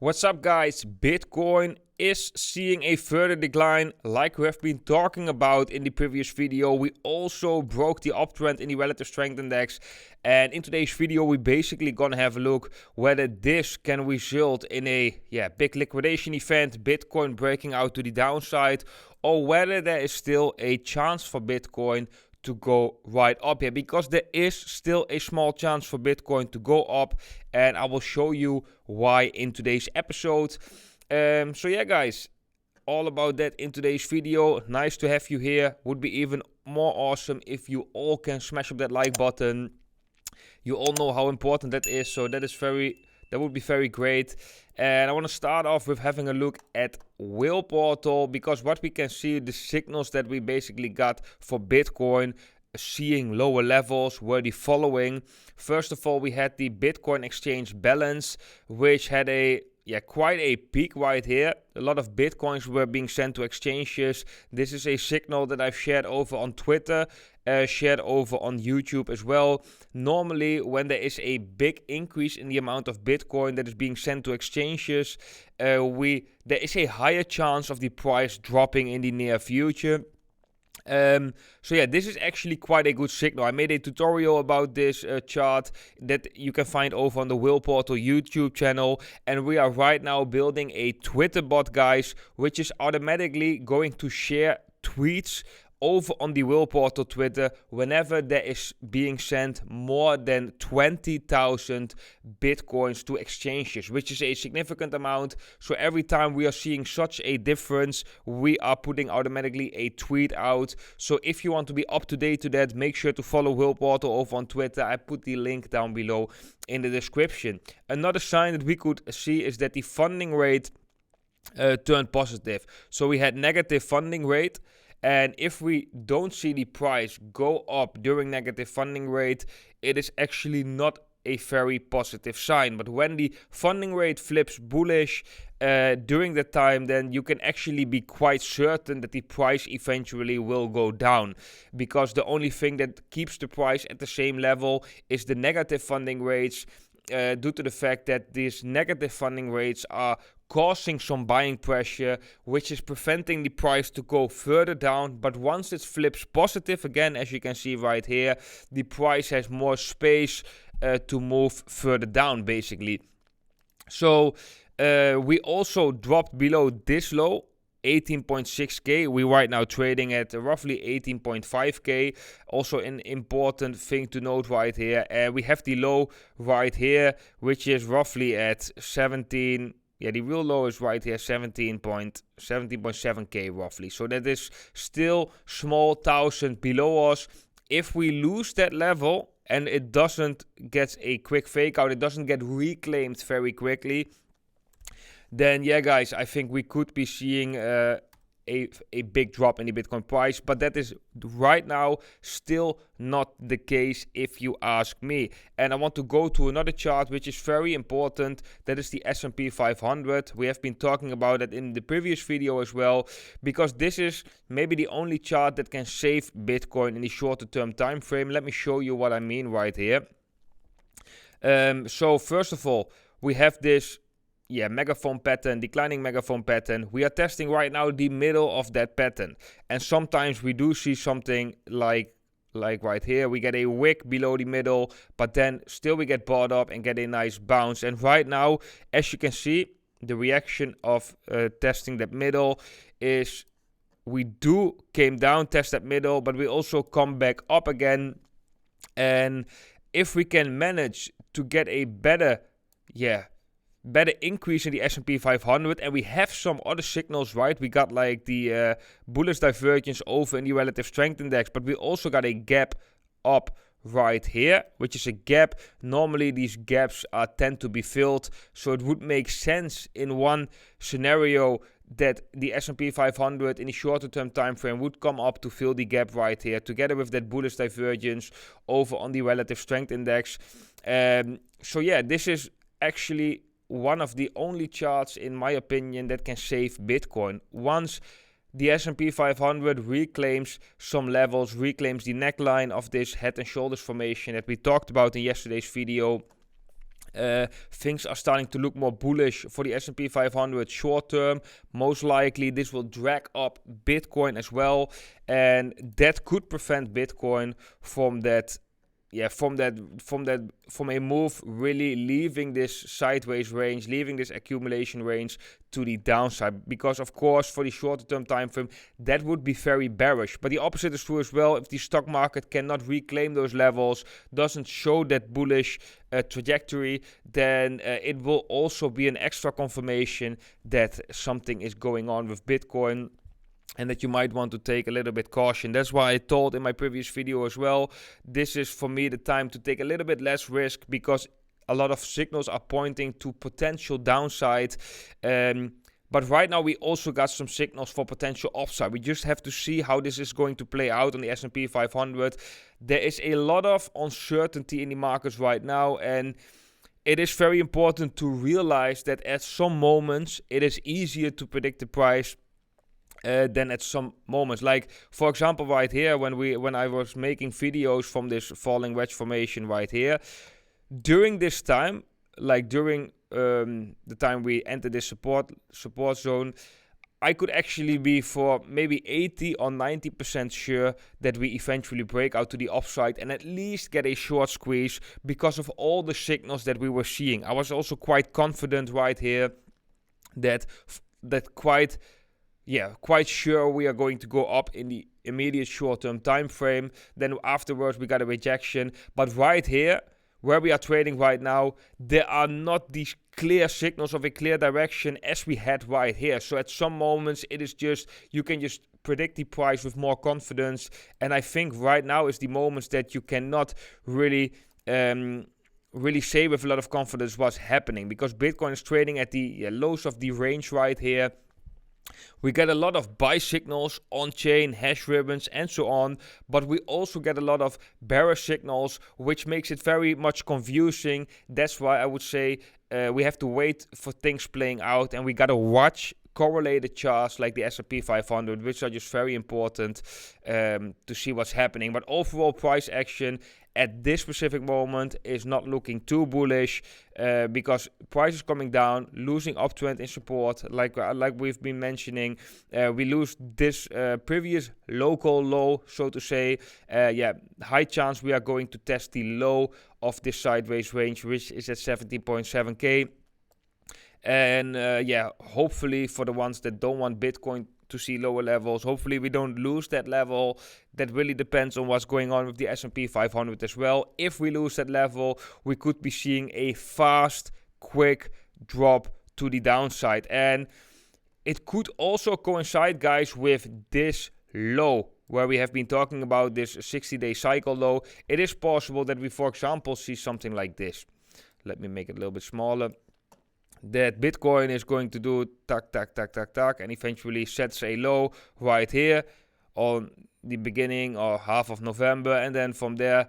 What's up, guys? Bitcoin is seeing a further decline like we have been talking about in the previous video. We also broke the uptrend in the relative strength index, and in today's video we basically gonna have a look whether this can result in a big liquidation event, Bitcoin breaking out to the downside, or whether there is still a chance for Bitcoin to go right up here, because there is still a small chance for Bitcoin to go up, and I will show you why in today's episode. So yeah, guys, all about that in today's video. Nice to have you here. Would be even more awesome if you all can smash up that like button. You all know how important that is, so that would be very great. And I want to start off with having a look at Whale Portal, because what we can see, the signals that we basically got for Bitcoin seeing lower levels were the following. First of all, we had the Bitcoin exchange balance, which had quite a peak right here. A lot of Bitcoins were being sent to exchanges. This is a signal that I've shared over on Twitter, shared over on YouTube as well. Normally, when there is a big increase in the amount of Bitcoin that is being sent to exchanges, there is a higher chance of the price dropping in the near future. So yeah, this is actually quite a good signal. I made a tutorial about this chart that you can find over on the Whale Portal YouTube channel, and we are right now building a Twitter bot, guys, which is automatically going to share tweets over on the Whale Portal Twitter whenever there is being sent more than 20,000 Bitcoins to exchanges, which is a significant amount. So every time we are seeing such a difference, we are putting automatically a tweet out. So if you want to be up to date to that, make sure to follow Whale Portal over on Twitter. I put the link down below in the description. Another sign that we could see is that the funding rate turned positive. So we had negative funding rate. And if we don't see the price go up during negative funding rate, it is actually not a very positive sign. But when the funding rate flips bullish during that time, then you can actually be quite certain that the price eventually will go down, because the only thing that keeps the price at the same level is the negative funding rates, due to the fact that these negative funding rates are causing some buying pressure, which is preventing the price to go further down. But once it flips positive again, as you can see right here, the price has more space to move further down, basically. So we also dropped below this low, 18.6k. We right now trading at roughly 18.5k. Also an important thing to note right here. We have the low right here, which is roughly at 17. Yeah, the real low is right here, 17.7k roughly. So that is still small thousand below us. If we lose that level and it doesn't get a quick fake out, it doesn't get reclaimed very quickly, then yeah, guys, I think we could be seeing a big drop in the Bitcoin price, but that is right now still not the case if you ask me. And I want to go to another chart which is very important. That is the S&P 500. We have been talking about it in the previous video as well, because this is maybe the only chart that can save Bitcoin in the shorter term time frame. Let me show you what I mean right here. So first of all, we have this megaphone pattern, declining megaphone pattern. We are testing right now the middle of that pattern, and sometimes we do see something like right here. We get a wick below the middle, but then still we get bought up and get a nice bounce. And right now, as you can see, the reaction of testing that middle is we came down, test that middle, but we also come back up again. And if we can manage to get a better increase in the S&P 500, and we have some other signals, right? We got like the bullish divergence over in the relative strength index, but we also got a gap up right here, which is a gap. Normally these gaps tend to be filled, so it would make sense in one scenario that the S&P 500 in the shorter term time frame would come up to fill the gap right here, together with that bullish divergence over on the relative strength index. So yeah, this is actually one of the only charts, in my opinion, that can save Bitcoin. Once the S&P 500 reclaims some levels, reclaims the neckline of this head and shoulders formation that we talked about in yesterday's video, things are starting to look more bullish for the S&P 500 short term. Most likely this will drag up Bitcoin as well, and that could prevent Bitcoin from a move really leaving this sideways range, leaving this accumulation range to the downside. Because of course for the shorter term time frame that would be very bearish. But the opposite is true as well. If the stock market cannot reclaim those levels, doesn't show that bullish trajectory, then it will also be an extra confirmation that something is going on with Bitcoin, and that you might want to take a little bit caution. That's why I told in my previous video as well, this is for me the time to take a little bit less risk, because a lot of signals are pointing to potential downside. But right now we also got some signals for potential upside. We just have to see how this is going to play out on the S&P 500. There is a lot of uncertainty in the markets right now, and it is very important to realize that at some moments it is easier to predict the price than at some moments. Like for example right here, when I was making videos from this falling wedge formation right here, during this time, like during the time we entered this support zone, I could actually be for maybe 80 or 90% sure that we eventually break out to the upside and at least get a short squeeze because of all the signals that we were seeing. I was also quite confident right here that quite sure we are going to go up in the immediate short-term time frame. Then afterwards we got a rejection. But right here, where we are trading right now, there are not these clear signals of a clear direction as we had right here. So at some moments it is just, you can just predict the price with more confidence. And I think right now is the moments that you cannot really say with a lot of confidence what's happening, because Bitcoin is trading at the lows of the range right here. We get a lot of buy signals on-chain, hash ribbons and so on, but we also get a lot of bearish signals, which makes it very much confusing. That's why I would say we have to wait for things playing out, and we gotta watch correlated charts like the S&P 500, which are just very important to see what's happening. But overall price action at this specific moment is not looking too bullish, because price is coming down, losing uptrend in support, like we've been mentioning. We lose this previous local low, so to say. High chance we are going to test the low of this sideways range, which is at 17.7k. And hopefully for the ones that don't want Bitcoin to see lower levels, hopefully we don't lose that level. That really depends on what's going on with the S&P 500 as well. If we lose that level, we could be seeing a fast, quick drop to the downside. And it could also coincide, guys, with this low where we have been talking about, this 60-day cycle low. It is possible that we, for example, see something like this. Let me make it a little bit smaller. That Bitcoin is going to do tack, tack, tack, tack, tack, and eventually sets a low right here on the beginning or half of November, and then from there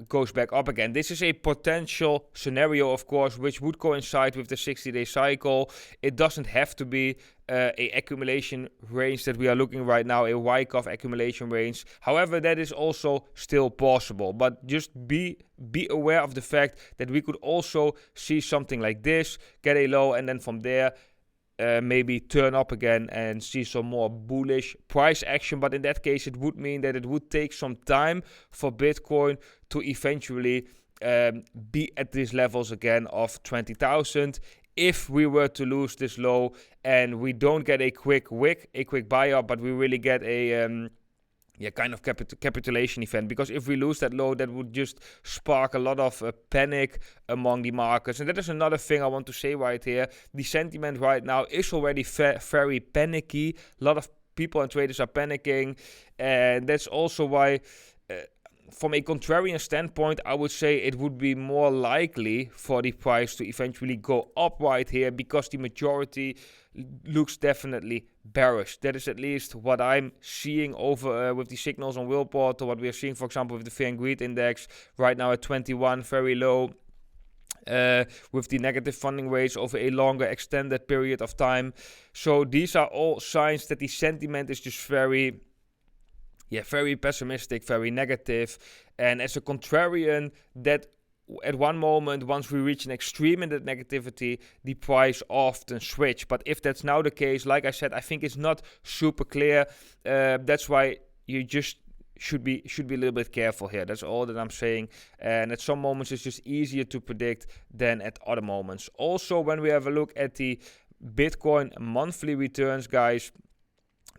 goes back up again. This is a potential scenario, of course, which would coincide with the 60-day cycle. It doesn't have to be a accumulation range that we are looking right now, a Wyckoff accumulation range. However, that is also still possible. But just be aware of the fact that we could also see something like this, get a low, and then from there maybe turn up again and see some more bullish price action. But in that case, it would mean that it would take some time for Bitcoin to eventually be at these levels again of 20,000. If we were to lose this low and we don't get a quick wick, a quick buy up, but we really get a kind of capitulation event. Because if we lose that low, that would just spark a lot of panic among the markets. And that is another thing I want to say right here. The sentiment right now is already very panicky. A lot of people and traders are panicking. And that's also why, from a contrarian standpoint, I would say it would be more likely for the price to eventually go up right here, because the majority looks definitely bearish. That is at least what I'm seeing over with the signals on Willport, or what we are seeing, for example, with the Fear and Greed Index right now at 21, very low. With the negative funding rates over a longer extended period of time. So these are all signs that the sentiment is just very pessimistic, very negative. And as a contrarian, that at one moment, once we reach an extreme in that negativity, the price often switch. But if that's now the case, like I said, I think it's not super clear. That's why you just should be a little bit careful here. That's all that I'm saying. And at some moments it's just easier to predict than at other moments. Also, when we have a look at the Bitcoin monthly returns, guys,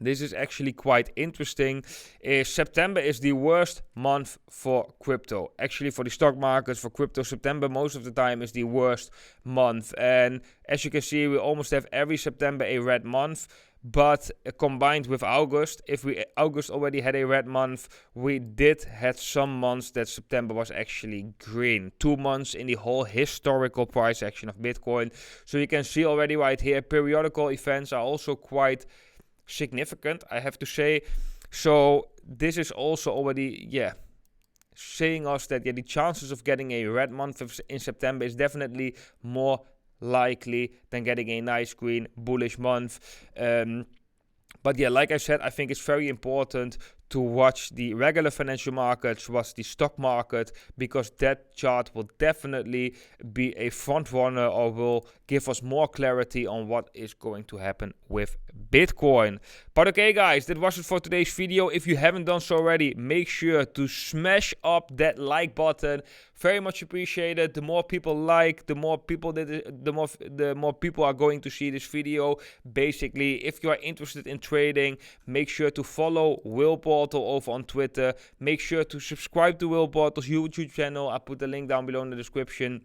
this is actually quite interesting. September is the worst month for crypto. Actually, for the stock markets, for crypto, September most of the time is the worst month. And as you can see, we almost have every September a red month. But combined with August, if August already had a red month, we did have some months that September was actually green. 2 months in the whole historical price action of Bitcoin. So you can see already right here, periodical events are also quite significant, I have to say. So this is also already, saying us that the chances of getting a red month in September is definitely more likely than getting a nice green bullish month. But like I said, I think it's very important to watch the regular financial markets, watch the stock market, because that chart will definitely be a front runner or will give us more clarity on what is going to happen with Bitcoin. But okay, guys, that was it for today's video. If you haven't done so already, make sure to smash up that like button. Very much appreciated. The more people like, the more people are going to see this video. Basically, if you are interested in trading, make sure to follow Will Portal over on Twitter. Make sure to subscribe to Will Portal's YouTube channel. I put the link down below in the description.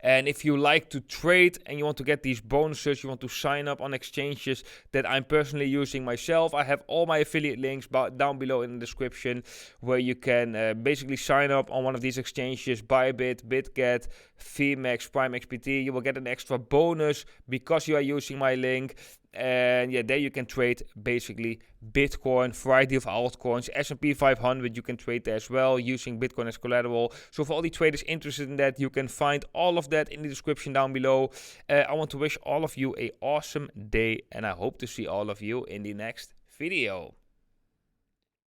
And if you like to trade and you want to get these bonuses, you want to sign up on exchanges that I'm personally using myself, I have all my affiliate links down below in the description, where you can basically sign up on one of these exchanges: Bybit, BitGet, VMAX, Prime XPT. You will get an extra bonus because you are using my link. And there you can trade basically Bitcoin, variety of altcoins, S&P 500, you can trade there as well using Bitcoin as collateral. So for all the traders interested in that, you can find all of that in the description down below. I want to wish all of you an awesome day, and I hope to see all of you in the next video.